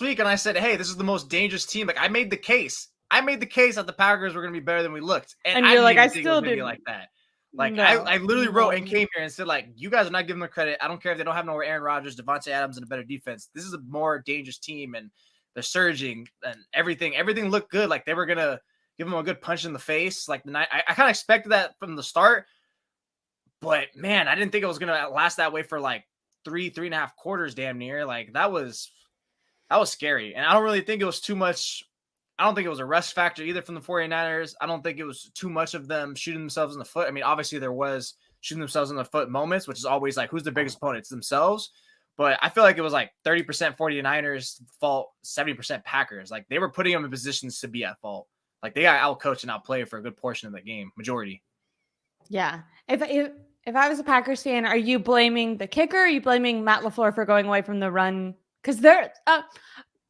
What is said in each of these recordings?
week and I said, hey, this is the most dangerous team. Like I made the case that the Packers were going to be better than we looked. And you're I like, I think still it was going to did be like that. Like no, I literally wrote and came here and said, like, you guys are not giving them credit. I don't care if they don't have no Aaron Rodgers, Devontae Adams, and a better defense. This is a more dangerous team, and they're surging and everything looked good. Like they were going to give them a good punch in the face. Like the night, I kind of expected that from the start, but man, I didn't think it was going to last that way for like three and a half quarters, damn near. Like that was scary. And I don't really think it was too much. I don't think it was a rest factor either from the 49ers. I don't think it was too much of them shooting themselves in the foot. I mean, obviously there was shooting themselves in the foot moments, which is always like, who's the biggest opponent? It's themselves. But I feel like it was like 30% 49ers fault, 70% Packers. Like they were putting them in positions to be at fault. Like they got out-coached and outplayed for a good portion of the game, majority. Yeah. If I was a Packers fan, are you blaming the kicker? Or are you blaming Matt LaFleur for going away from the run? Because they're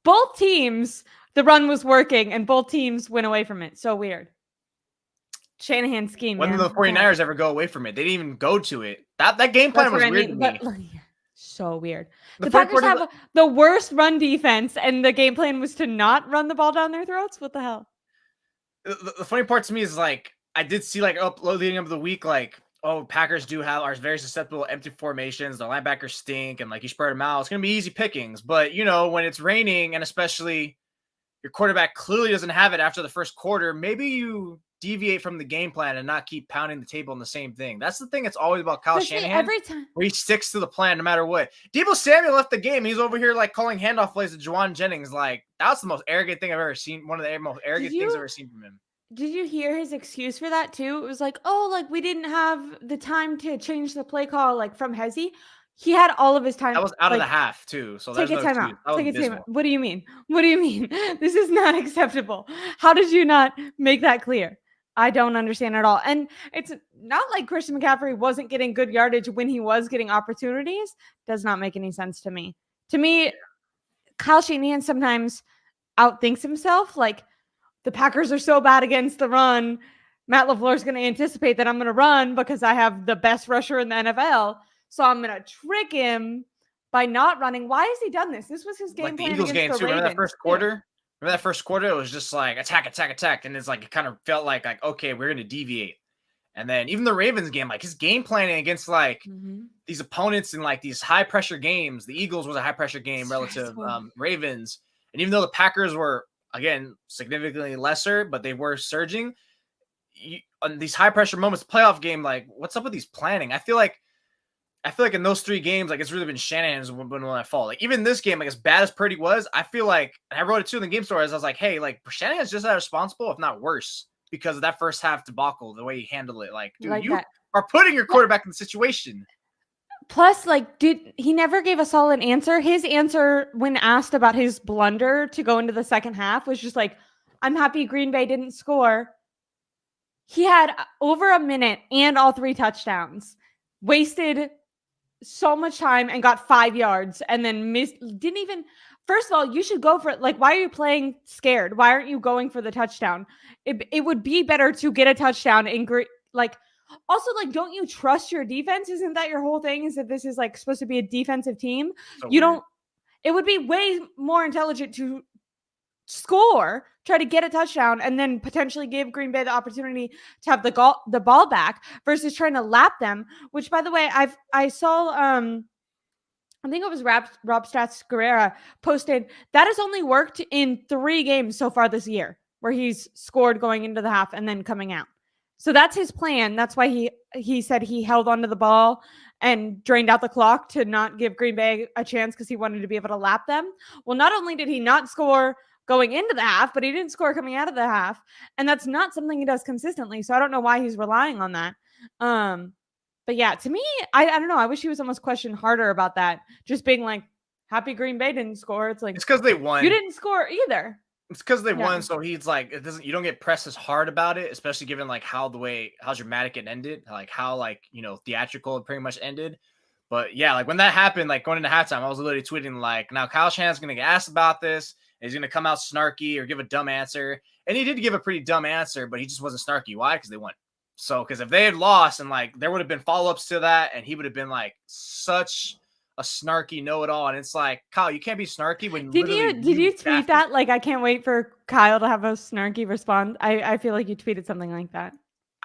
both teams, the run was working and both teams went away from it. So weird. Shanahan scheme. When did the 49ers ever go away from it? They didn't even go to it. That game plan was weird to me. But, so weird. The Packers have the worst run defense, and the game plan was to not run the ball down their throats. What the hell? The funny part to me is like I did see like leading up to the week, like, oh, Packers are very susceptible to empty formations. The linebackers stink, and like you spread them out, it's gonna be easy pickings. But you know, when it's raining and especially your quarterback clearly doesn't have it after the first quarter, maybe you deviate from the game plan and not keep pounding the table on the same thing. That's the thing. It's always about Kyle Shanahan. Every time where he sticks to the plan no matter what. Deebo Samuel left the game. He's over here like calling handoff plays to Juwan Jennings. Like that's the most arrogant thing I've ever seen. One of the most arrogant things I've ever seen from him. Did you hear his excuse for that too? It was like, oh, like we didn't have the time to change the play call, like from Hezi. He had all of his time. That was out of the half too. So take a timeout. Take a timeout. What do you mean? What do you mean? This is not acceptable. How did you not make that clear? I don't understand at all. And it's not like Christian McCaffrey wasn't getting good yardage when he was getting opportunities. Does not make any sense to me. To me, Kyle Shanahan sometimes outthinks himself. Like the Packers are so bad against the run. Matt LaFleur is going to anticipate that I'm going to run because I have the best rusher in the NFL. So I'm going to trick him by not running. Why has he done this? This was his game plan against the Ravens. Remember that first quarter? Yeah. Remember that first quarter? It was just like attack. And it's like, it kind of felt like, okay, we're going to deviate. And then even the Ravens game, like his game planning against like these opponents in like these high pressure games, the Eagles was a high pressure game relative Ravens. And even though the Packers were, again, significantly lesser, but they were surging on these high pressure moments, playoff game, like what's up with these planning? I feel like in those three games, like it's really been Shanahan's when I fall. Like even this game, like as bad as Purdy was, I feel like, and I wrote it too in the game stories. I was like, hey, like Shanahan's just as responsible, if not worse, because of that first half debacle, the way he handled it. Like, dude, you are putting your quarterback in the situation. Plus, like, he never gave a solid answer. His answer when asked about his blunder to go into the second half was just like, I'm happy Green Bay didn't score. He had over a minute and all 3 touchdowns, wasted so much time and got 5 yards and then didn't even. First of all, you should go for it. Like, why are you playing scared? Why aren't you going for the touchdown? It would be better to get a touchdown and also, like, don't you trust your defense? Isn't that your whole thing? Is that this is like supposed to be a defensive team? So you don't. It would be way more intelligent to score, try to get a touchdown, and then potentially give Green Bay the opportunity to have the ball back versus trying to lap them. Which, by the way, I saw. I think it was Rob Stats Guerrera posted that has only worked in 3 games so far this year, where he's scored going into the half and then coming out. So that's his plan. That's why he said he held onto the ball and drained out the clock to not give Green Bay a chance because he wanted to be able to lap them. Well, not only did he not score going into the half, but he didn't score coming out of the half. And that's not something he does consistently. So I don't know why he's relying on that. But yeah, to me, I don't know. I wish he was almost questioned harder about that. Just being like, happy Green Bay didn't score. It's like, it's because they won. You didn't score either. It's because they won, so he's like, you don't get pressed as hard about it, especially given like how dramatic it ended, like how theatrical it pretty much ended. But yeah, like when that happened, like going into halftime, I was literally tweeting like, now Kyle Shanahan's gonna get asked about this, and he's gonna come out snarky or give a dumb answer, and he did give a pretty dumb answer, but he just wasn't snarky. Why? Because they won. So because if they had lost and like there would have been follow-ups to that, and he would have been like such a snarky know-it-all, and it's like, Kyle, you can't be snarky when Did you tweet drafted. that? Like, I can't wait for Kyle to have a snarky response. I feel like you tweeted something like that.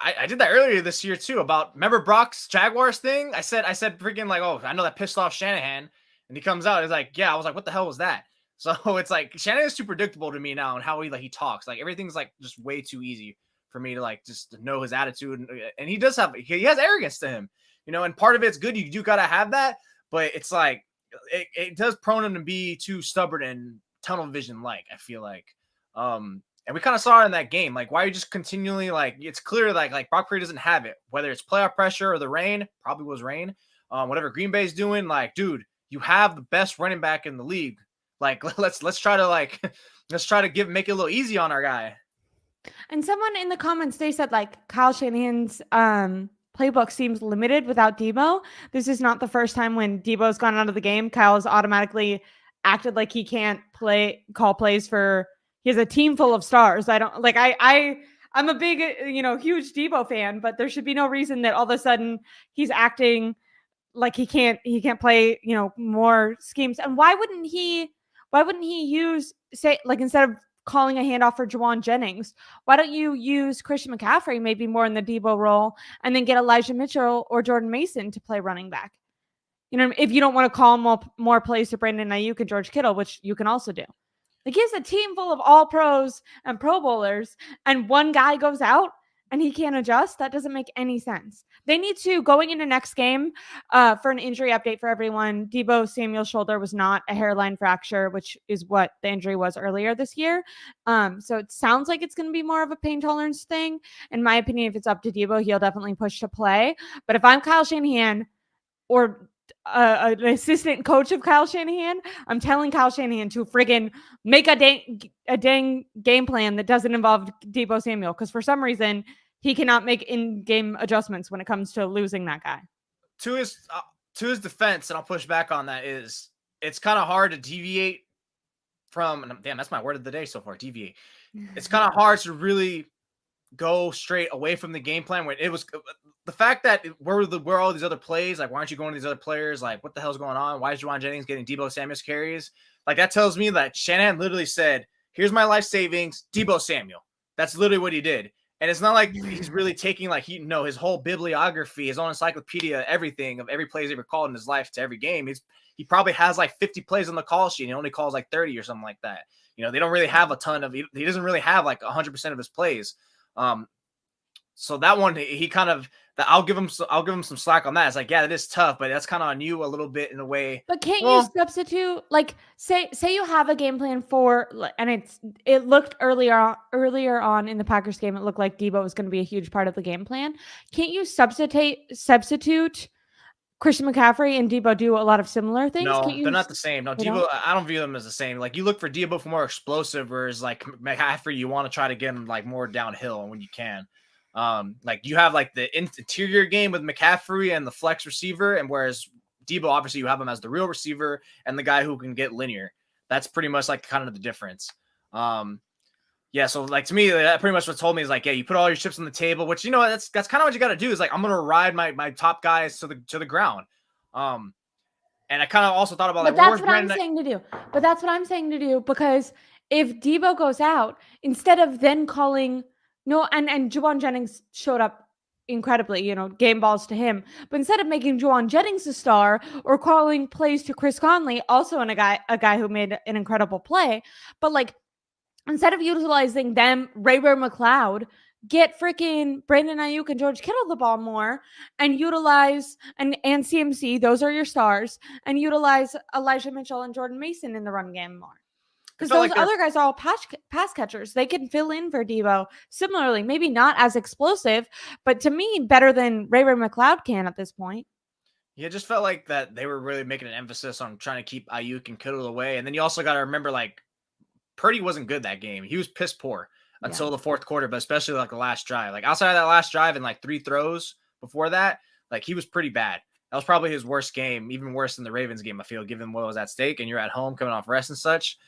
I did that earlier this year too about, remember Brock's Jaguars thing? I said freaking like, oh, I know that pissed off Shanahan, and he comes out, he's like, yeah, I was like, what the hell was that? So it's like Shanahan's too predictable to me now, and how he talks, like everything's like just way too easy for me to like just to know his attitude, and he has arrogance to him, and part of it's good. You do gotta have that, but it's like it does prone him to be too stubborn and tunnel vision, like I feel like. And we kind of saw it in that game. Like, why are you just continually like? It's clear like Brock Purdy doesn't have it. Whether it's playoff pressure or the rain, probably was rain. Whatever Green Bay's doing, like, dude, you have the best running back in the league. Like, let's try to make it a little easy on our guy. And someone in the comments, they said like Kyle Shanahan's playbook seems limited without Debo. This is not the first time when Debo's gone out of the game, Kyle's automatically acted like he can't call plays for. He has a team full of stars. I'm a big, huge Debo fan, but there should be no reason that all of a sudden he's acting like he can't play, more schemes. And why wouldn't he use, say, like, instead of calling a handoff for Juwan Jennings, why don't you use Christian McCaffrey maybe more in the Debo role and then get Elijah Mitchell or Jordan Mason to play running back? If you don't want to call more plays to Brandon Ayuk and George Kittle, which you can also do. Like, he has a team full of all pros and pro bowlers, and one guy goes out and he can't adjust. That doesn't make any sense. They need to, going into next game, for an injury update for everyone, Debo Samuel's shoulder was not a hairline fracture, which is what the injury was earlier this year. So it sounds like it's going to be more of a pain tolerance thing. In my opinion, if it's up to Debo, he'll definitely push to play. But if I'm Kyle Shanahan or an assistant coach of Kyle Shanahan, I'm telling Kyle Shanahan to friggin' make a dang game plan that doesn't involve Debo Samuel, because for some reason he cannot make in-game adjustments when it comes to losing that guy. To his defense, and I'll push back on that, is it's kind of hard to deviate from. Damn, that's my word of the day so far. Deviate. It's kind of hard to really go straight away from the game plan when it was the fact that where are all these other plays? Like, why aren't you going to these other players? Like, what the hell's going on? Why is Juwan Jennings getting Debo Samuel's carries? Like, that tells me that Shanahan literally said, here's my life savings, Debo Samuel. That's literally what he did. And it's not like he's really taking his whole bibliography, his own encyclopedia, everything of every play he's ever called in his life to every game. He probably has like 50 plays on the call sheet and he only calls like 30 or something like that. They don't really have a ton of, he doesn't really have like 100% of his plays. So that one, he kind of, I'll give him some slack on that. It's like, yeah, it is tough, but that's kind of on you a little bit in a way. But can't you substitute, like, say you have a game plan for, and it looked earlier on in the Packers game, it looked like Debo was going to be a huge part of the game plan. Can't you substitute Christian McCaffrey and Debo do a lot of similar things? No, they're not the same. No, Debo, I don't view them as the same. Like, you look for Debo for more explosive, whereas like McCaffrey, you want to try to get him like more downhill when you can. Like, you have like the interior game with McCaffrey and the flex receiver, and whereas Debo, obviously you have him as the real receiver and the guy who can get linear. That's pretty much like kind of the difference. Yeah, so like to me, that pretty much what told me is like, yeah, you put all your chips on the table, which that's kind of what you got to do. Is like, I'm gonna ride my top guys to the ground. And I kind of also thought about like, but that's what I'm saying to do. But that's what I'm saying to do, because if Debo goes out, instead of then calling. No, and Juwan Jennings showed up incredibly, game balls to him. But instead of making Juwan Jennings a star or calling plays to Chris Conley, also a guy who made an incredible play, but like, instead of utilizing them, Ray McLeod, get freaking Brandon Ayuk and George Kittle the ball more, and utilize and CMC, those are your stars, and utilize Elijah Mitchell and Jordan Mason in the run game more. Because those other guys are all pass catchers. They can fill in for Debo. Similarly, maybe not as explosive, but to me, better than Ray McLeod can at this point. Yeah, it just felt like that they were really making an emphasis on trying to keep Ayuk and Kittle away. And then you also got to remember, like, Purdy wasn't good that game. He was piss poor until the fourth quarter, but especially like the last drive. Like, outside of that last drive and like 3 throws before that, like, he was pretty bad. That was probably his worst game, even worse than the Ravens game, I feel, given what was at stake. And you're at home coming off rest and such.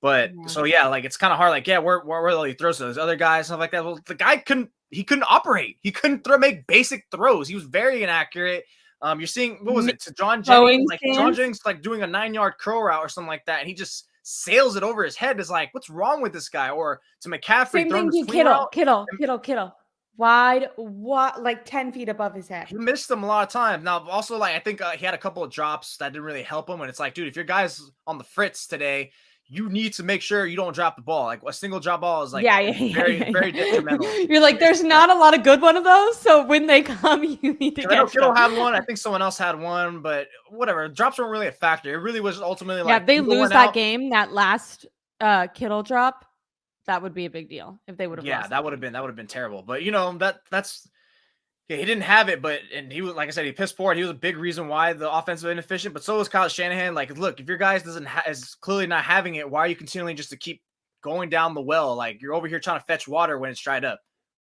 But so, yeah, like, it's kind of hard. Like, yeah, where will he throw to those other guys, stuff like that? Well, the guy couldn't operate. He couldn't make basic throws. He was very inaccurate. You're seeing, what was it, to John Throwing Jennings? Like John Jennings like doing a 9-yard curl route or something like that, and he just sails it over his head. It's like, what's wrong with this guy? Or to McCaffrey, Same throwing thing the to Kittle. Kittle. Wide, what, like 10 feet above his head. He missed them a lot of times. Now, also, like, I think he had a couple of drops that didn't really help him. And it's like, dude, if your guy's on the fritz today, you need to make sure you don't drop the ball. Like, a single drop ball is like very detrimental. You're like, there's not a lot of good one of those. So when they come, you need to get I know Kittle had one. I think someone else had one, but whatever. Drops weren't really a factor. It really was ultimately like, if they lose that game, that last Kittle drop, that would be a big deal if they would have. Yeah, that would have been terrible. But you know, that's he didn't have it, and he was, like I said, he pissed poor. He was a big reason why the offense was inefficient. But so was Kyle Shanahan. Like, look, if your guys is clearly not having it, why are you continuing just to keep going down the well? Like, you're over here trying to fetch water when it's dried up.